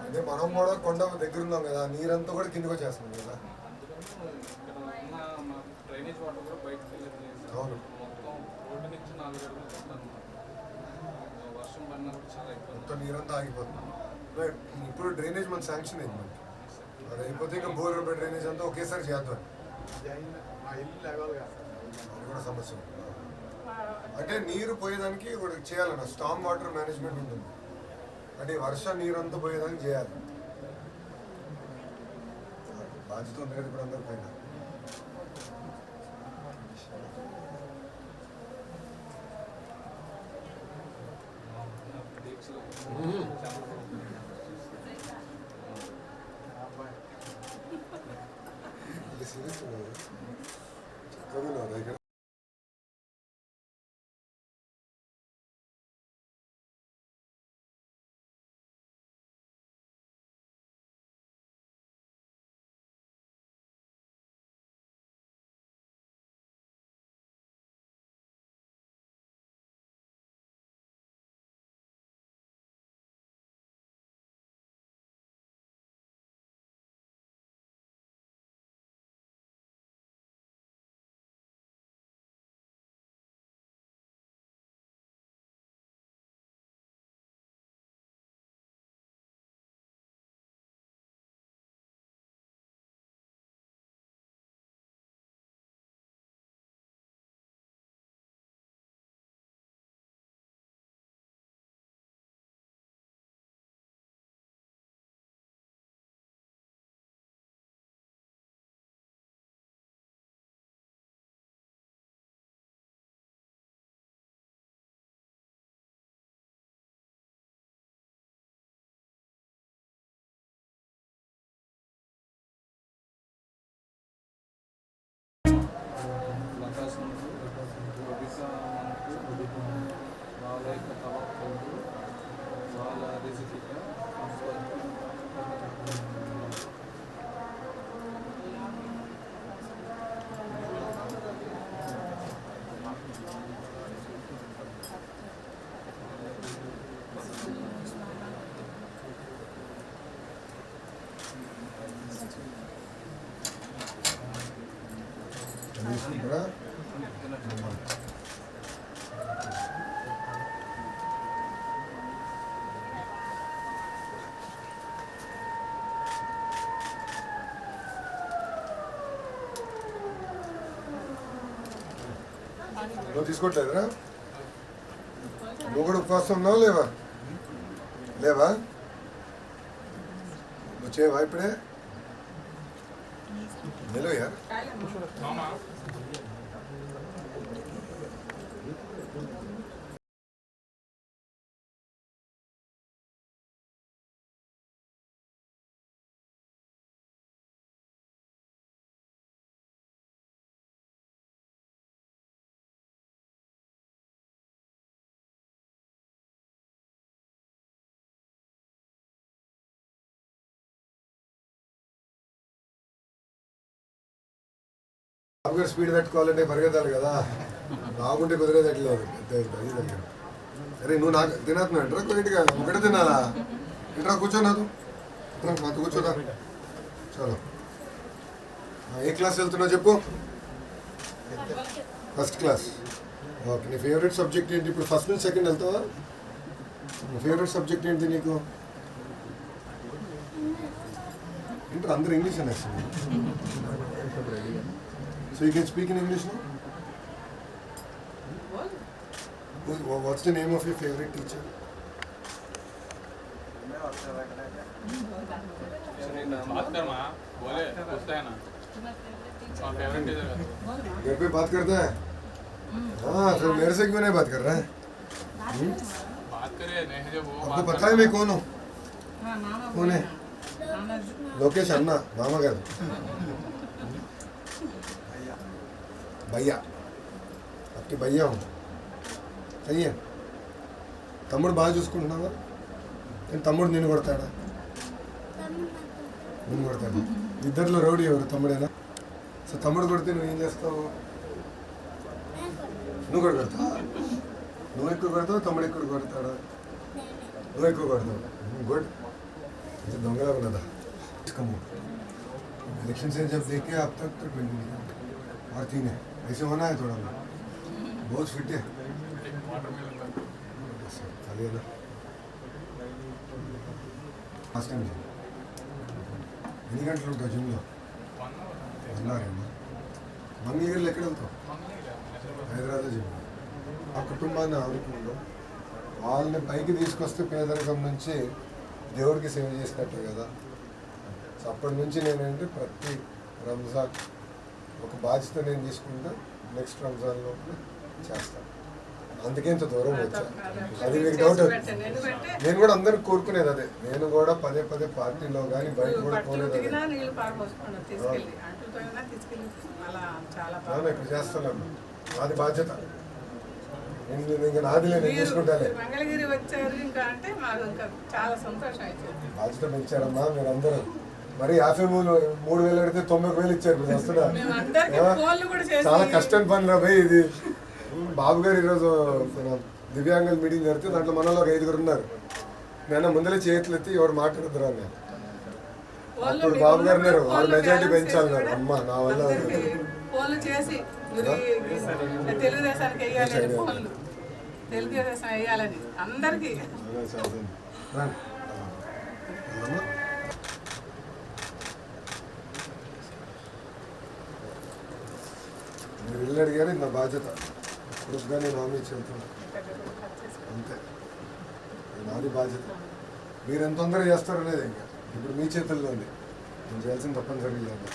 అదే మనం కూడా కొండ దగ్గర ఉన్నాం కదా, నీరంతా కూడా కిందకి వచ్చేస్తుంది కదా. అవును, మొత్తం నీరంతా ఆగిపోతుంది. ఇప్పుడు డ్రైనేజ్ మన శాంక్షన్ అయింది మనకి, అది అయిపోతే ఇంకా బోర్ డ్రైనేజ్ అంతా ఒకేసారి చేద్దాం. అది కూడా సమస్య. అంటే నీరు పోయేదానికి ఒకటి చేయాలన్న స్టామ్ వాటర్ మేనేజ్మెంట్ ఉంటుంది, అంటే వర్ష నీరంతా పోయేదానికి చేయాలి. బాధ్యత ఉంది కదా ఇప్పుడు అందరి పైన. సీరియస్ చక్కగా ఇక్కడ కూడా నువ్వు తీసుకోవట్లేదురా? నువ్వు కూడా ఉపవాసం ఉన్నావు లేవా? లేవా? నువ్వు చేయవా ఇప్పుడే? हेलो यार, आपको स्पीड పెట్టుకోవాలంటే పరిగెత్తాలి కదా, బాగుంటే కుదిరేదట్లేదు. అరే నువ్వు నాకు తినద్దు అంటారా? కొన్నిటిగా ఒకటే తినాలా? ఇంట్రా కూర్చో, నాతో మాతో కూర్చోదా. చలో, ఏ క్లాస్ వెళ్తున్నావు చెప్పు? First class. ఓకే, నీ ఫేవరెట్ సబ్జెక్ట్ ఏంటి? ఇప్పుడు ఫస్ట్ నుంచి సెకండ్ వెళ్తావా? నీ ఫేవరెట్ సబ్జెక్ట్ ఏంటి నీకు? ఇంటర్ అందరూ English అనేస్తుంది. So you can speak in English now? What's the name of your favorite teacher? घर पे बात करता है? हाँ, फिर मेरे से क्यों नहीं बात कर रहा है? बात करे नहीं, जब वो आपको पता है मैं कौन हूँ? कौन है? लोकेश अन्ना, मामा का भैया, आपके भैया हूँ. सही है. తమ్ముడు బాగా చూసుకుంటున్నావా? నేను తమ్ముడు నిన్ను కొడతాడా? నిన్ను కొడతాడు. ఇద్దరిలో రౌడీ ఎవరు? తమ్ముడేనా? సో తమ్ముడు కొడితే నువ్వు ఏం చేస్తావు? నువ్వు కూడా కొడతావా? నువ్వు ఎక్కువ కొడతావు, తమ్ముడు ఎక్కువ కొడతాడా? నువ్వు ఎక్కువ కొడతావు. गुड. दंगला बना था कम इलेक्शन से जब देखे अब तक तो 20 और 3 है, ऐसे होना है थोड़ा बहुत फिट है खाली है ना ఫస్ట్ టైం ఎన్ని గంటలు ఉంటావు జిమ్లో? 1 అవర్ అమ్మా. మంగళగిరిలో ఎక్కడ వెళ్తావు? హైదరాబాద్ జిమ్. ఆ కుటుంబాన్ని ఆదుకుంటూ వాళ్ళని పైకి తీసుకొస్తే పేదరికం నుంచి దేవుడికి సేవ చేసినట్టే కదా. సో అప్పటి నుంచి నేనంటే ప్రతి రంజాన్ ఒక బాధ్యత నేను తీసుకుంటా, నెక్స్ట్ రంజాన్ లోపల చేస్తాను. అందుకే ఇంత దూరం వచ్చా. అది మీకు డౌట్. నేను కూడా అందరికి కోరుకునేది అదే. నేను కూడా పదే పదే పార్టీలో కానీ బయట కూడా పోలేదు. ఇప్పుడు చేస్తున్నాను, నాది బాధ్యత. ఇంకా నాది నేను తీసుకుంటాను. బాధ్యత పెంచారమ్మా మీరు అందరూ. మరి 53,000 అడితే 90,000 ఇచ్చారు. మీరు వస్తున్నా చాలా కష్టం పని రా భయ్ ఇది. బాబు గారు ఈరోజు దివ్యాంగుల మీటింగ్ జరిగితే దాంట్లో మనలో ఒక 5 ఉన్నారు. నేను ముందలే చేతులు ఎత్తి ఎవరు మాట్లాడుతున్నారు అన్నారు. అప్పుడు బాబు గారు అన్నారు వాళ్ళు మెజారిటీ పెంచాలన్నారు. అమ్మ నా వల్ల తెలుగుదేశానికి వేయాలని అందరికీ మీరు ఇల్లు అడిగారు. నా బాధ్యత కొడుకుగా నేను హామీ ఇచ్చి వెళ్తున్నాను అంతే. నాది బాధ్యత. మీరు ఎంత తొందరగా చేస్తారనేది ఇంకా ఇప్పుడు మీ చేతుల్లో ఉంది. నేను చేయాల్సింది తప్పనిసరిగా చేయాలి.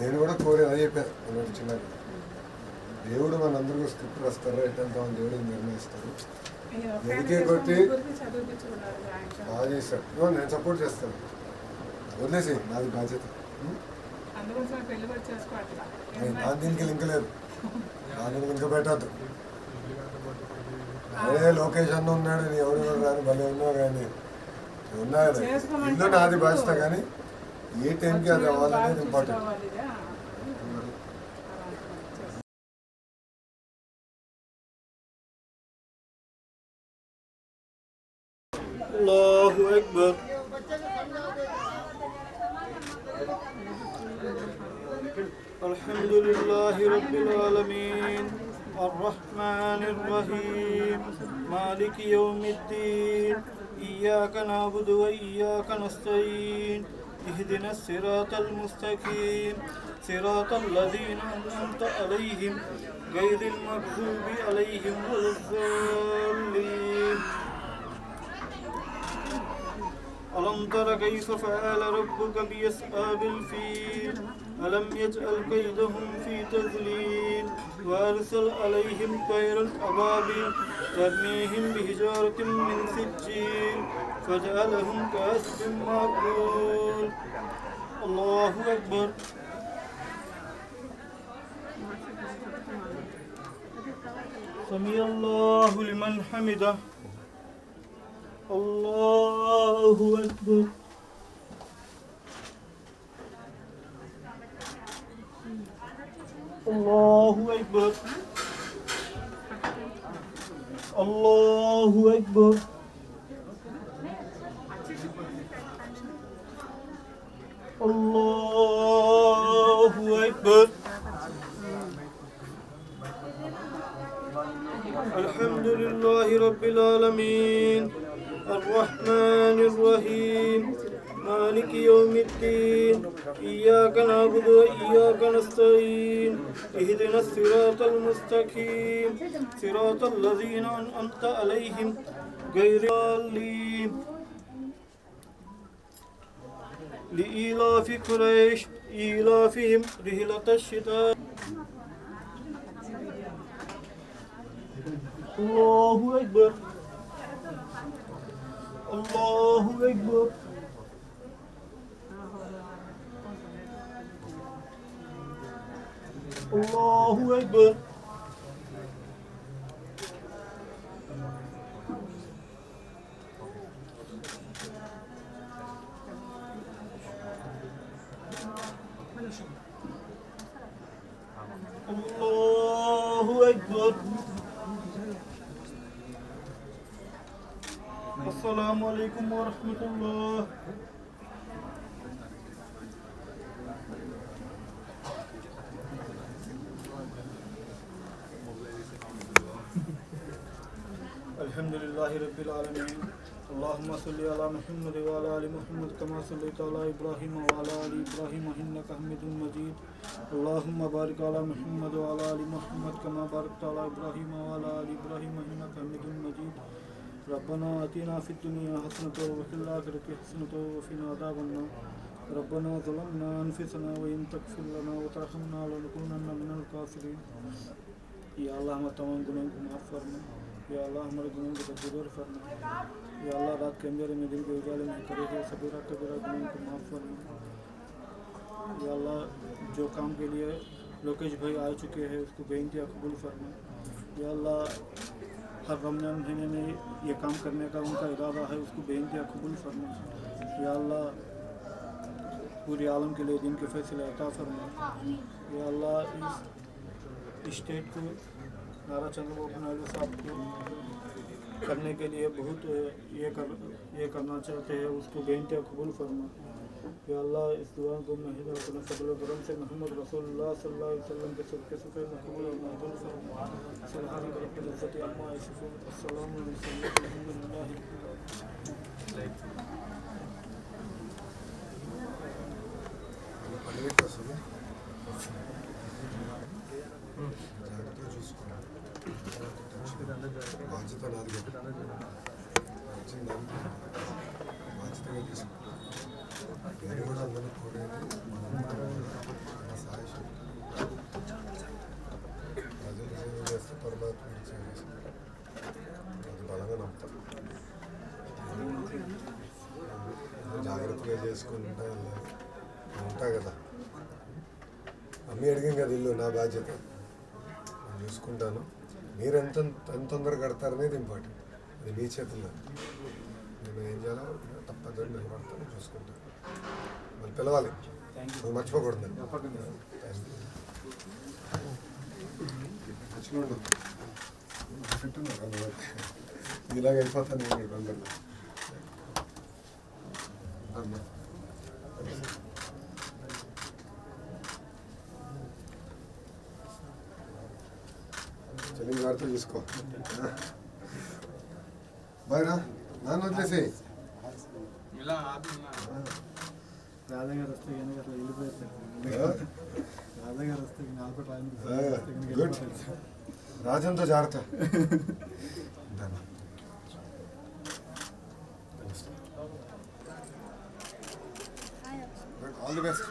నేను కూడా కోరేది అదే చెప్పాను. నేను చిన్నగా దేవుడు మనందరికీ స్క్రిప్ట్ రాస్తారు, ఎట్టంతామని దేవుడు నిర్ణయిస్తారు. ఎదికే కొట్టి బాగా చేశారు. నేను సపోర్ట్ చేస్తాను. వదిలేసి నాది బాధ్యత. దీనికి లింక్ లేదు, దానికి లింక్ పెట్టద్దు. అదే లోకేష్ అన్న ఉన్నాడు, నీ ఎవడు రాని భలే ఉన్నావు కానీ ఉన్నా కదా. ఇల్లు నాది బాధ్యత కానీ ఏ టైంకి అది అవ్వాలనేది ఇంపార్టెంట్. الله أكبر. الحمد لله رب العالمين الرحمن الرحيم مالك يوم الدين إياك نعبد وإياك نستعين اهدنا الصراط المستقيم صراط الذين أنعمت عليهم غير المغضوب عليهم ولا الضالين. ألم تر كيف فعل ربك بأصحاب الفيل ألم يجعل كيدهم في تضليل وأرسل عليهم طيرا أبابيل ترميهم بحجارة من سجيل فجعلهم كعصف مأكول. الله أكبر. سمع الله لمن حمده. الله أكبر. الله أكبر. الله أكبر. الله أكبر. الحمد لله رب العالمين الرحمن الرحيم مالك يوم الدين إياك نعبد وإياك نستعين اهدنا الصراط المستقيم صراط الذين أنعمت عليهم غير الضالين. لإيلاف قريش إيلافهم رحلة الشتاء. الله أكبر. الله أكبر. الله أكبر. الله أكبر السلام عليكم ورحمة الله الحمد لله رب العالمين اللهم صل على محمد وعلى آل محمد كما صليت على إبراهيم وعلى آل إبراهيم إنك حميد مجيد اللهم بارك على محمد وعلى آل محمد كما باركت على إبراهيم وعلى آل إبراهيم إنك حميد مجيد ربنا آتنا في الدنيا حسنة وفي الآخرة حسنة وقنا عذاب النار ربنا ظلمنا أنفسنا وإن تغفر لنا وترحمنا لنكونن من الخاسرين या अल्लाह हमारे तमाम गुनाहों को माफ़ फरमा या अल्लाह हमारे गुनाहों को दूर फरमा या अल्लाह रात के अंधेरे में दिन के उजाले में करे हुए सबीरा कबीरा गुनाहों को माफ़ फरमा या अल्लाह जो काम के लिए लोकेश भाई आ चुके हैं उसको बेइंतहा कबूल फरमा या अल्लाह हर रमज़ान महीने में ये काम करने का उनका इरादा है उसको बेइंतहा कबूल फरमा या अल्लाह पूरे आलम के लिए दिन के फैसले अता फरमा या अल्लाह इस स्टेट को नारा चंद्रबाबू नायडू साहब को करने के लिए बहुत ये करना चाहते हैं उसको बेइंतहा कबूल फरमा या अल्लाह इस दुआ को महज अपने फजल करम से मोहम्मद रसूलुल्लाह सल्लल्लाहु अलैहि वसल्लम के सदक़े से मकबूल और मंजूर फरमा सुभान रब्बिल इज्जति अम्मा यसिफून अस्सलामु अलैकुम अल्हम्दुलिल्लाह జాగ్రత్తగా చూసుకోండి బాధ్యత నాది వచ్చింది బాధ్యతగా తీసుకుంటాం నేను కూడా అందరూ కోరేది మన సాయం ప్రజలు సేవ చేస్తే పరమాత్మని సేవ చేసుకుంటాం అది బలంగా నమ్ముతాం జాగ్రత్తగా చేసుకుంటా ఉంటా కదా అమ్మి అడిగాం కదా ఇల్లు నా బాధ్యత నేను చూసుకుంటాను మీరు ఎంత తొందరగా కడతారనేది ఇంపార్టెంట్ అది మీ చేతుల్లో నేను ఏం చేయాలో తప్పదని నిలబడతాను చూసుకుంటాను మళ్ళీ పిలవాలి నువ్వు మర్చిపోకూడదు ఇలాగ అయిపోతాను నేను బందర్లో చెల్లి జాగ్రత్త చూసుకో బాయ్రా నాన్న వదిలేసి ఇలా ఆదున్నా రాధగారు వస్తే కనుక అట్లా వెళ్ళిపోతారు రాధగారు వస్తే గుడ్ రాజంతో జాగ్రత్త all the best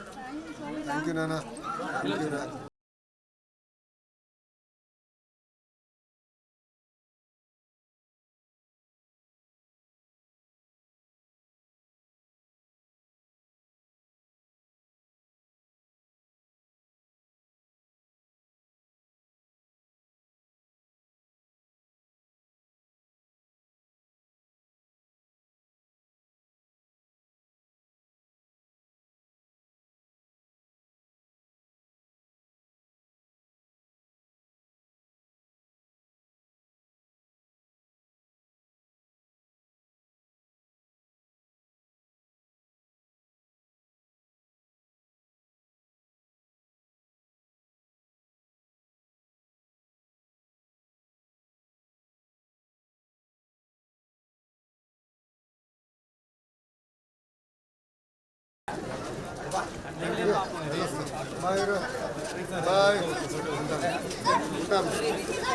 thank you నాన్న థ్యాంక్ యూ నాన్న బాయ్ బాయ్ ఉంటాం